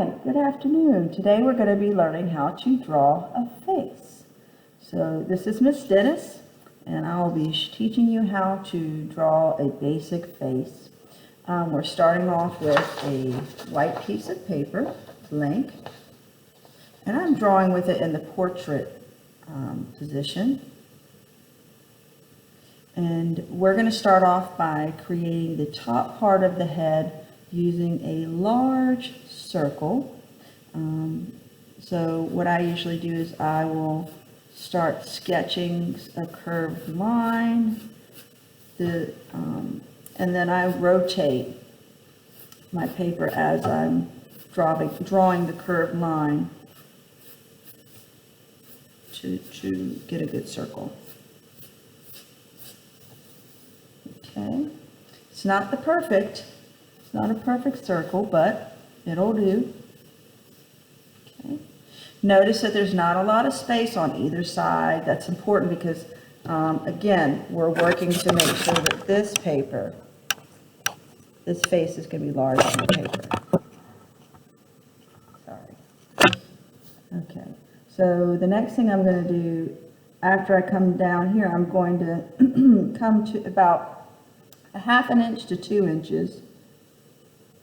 right, good afternoon. Today we're going to be learning how to draw a face. So this is Miss Dennis, and I'll be teaching you how to draw a basic face. We're starting off with a white piece of paper, blank, and I'm drawing with it in the portrait position. And we're going to start off by creating the top part of the head using a large circle. So what I usually do is I will start sketching a curved line, and then I rotate my paper as I'm drawing the curved line to get a good circle. Okay, it's not a perfect circle, but it'll do. Okay, notice that there's not a lot of space on either side. That's important because, again, we're working to make sure that this face is going to be large on the paper. Sorry. Okay, so the next thing I'm going to do after I come down here, I'm going to come to about a 1/2 inch to 2 inches,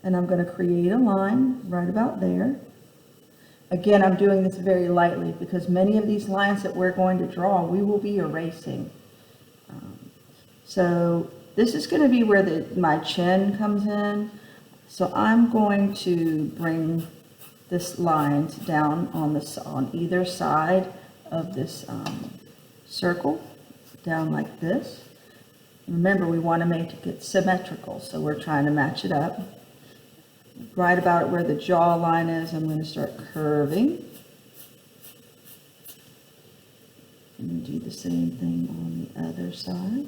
and I'm going to create a line right about there. Again, I'm doing this very lightly because many of these lines that we're going to draw, we will be erasing. So this is going to be where my chin comes in. So I'm going to bring this lines down on either side of this circle, down like this. Remember, we want to make it symmetrical, so we're trying to match it up. Right about where the jaw line is, I'm going to start curving. And do the same thing on the other side.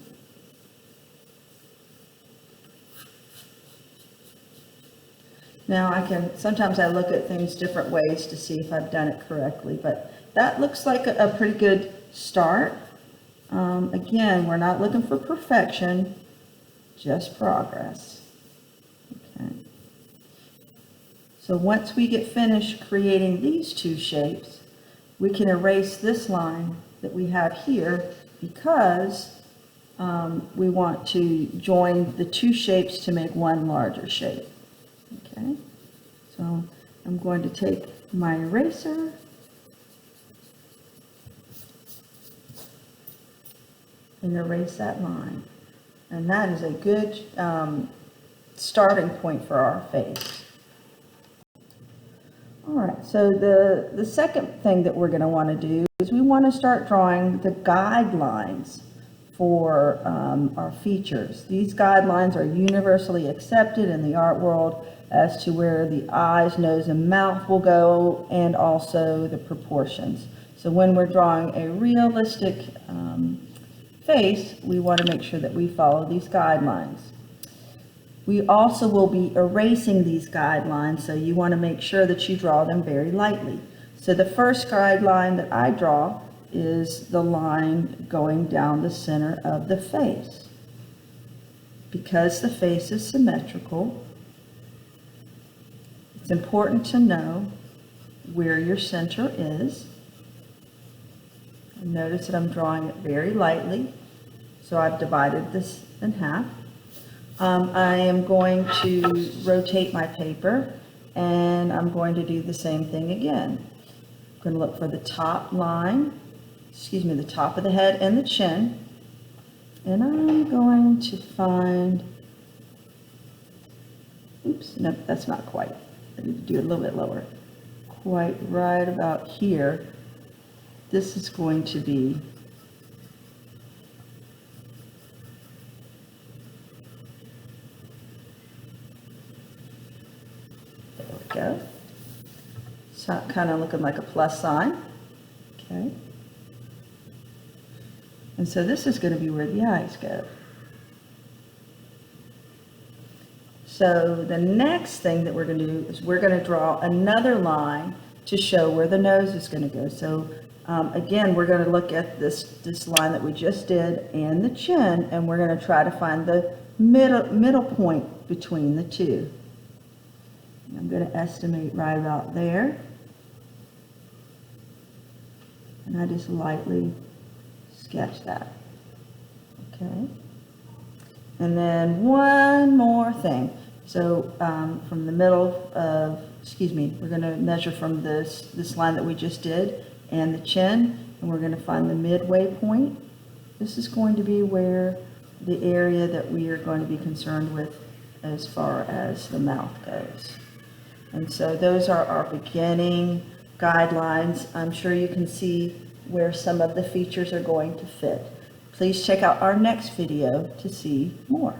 Now sometimes I look at things different ways to see if I've done it correctly, but that looks like a pretty good start. Again, we're not looking for perfection, just progress. Okay. So once we get finished creating these two shapes, we can erase this line that we have here because we want to join the two shapes to make one larger shape. Okay, so I'm going to take my eraser and erase that line. And that is a good starting point for our face. All right, so the second thing that we're going to want to do is we want to start drawing the guidelines for our features. These guidelines are universally accepted in the art world as to where the eyes, nose, and mouth will go, and also the proportions. So when we're drawing a realistic face, we want to make sure that we follow these guidelines. We also will be erasing these guidelines, so you want to make sure that you draw them very lightly. So the first guideline that I draw is the line going down the center of the face. Because the face is symmetrical, it's important to know where your center is. Notice that I'm drawing it very lightly, so I've divided this in half. I am going to rotate my paper, and I'm going to do the same thing again. I'm going to look for the top line, the top of the head and the chin, and I'm going to find, oops, no, that's not quite. I need to do it a little bit lower. Quite right about here. This is going to be go. So kind of looking like a plus sign. Okay. And so this is going to be where the eyes go. So the next thing that we're going to do is we're going to draw another line to show where the nose is going to go. So again, we're going to look at this line that we just did and the chin, and we're going to try to find the middle point between the two. I'm I'm going to estimate right about there. And I just lightly sketch that. Okay. And then one more thing. So from the middle of, we're going to measure from this line that we just did and the chin, and we're going to find the midway point. This is going to be where the area that we are going to be concerned with as far as the mouth goes. And so those are our beginning guidelines. I'm sure you can see where some of the features are going to fit. Please check out our next video to see more.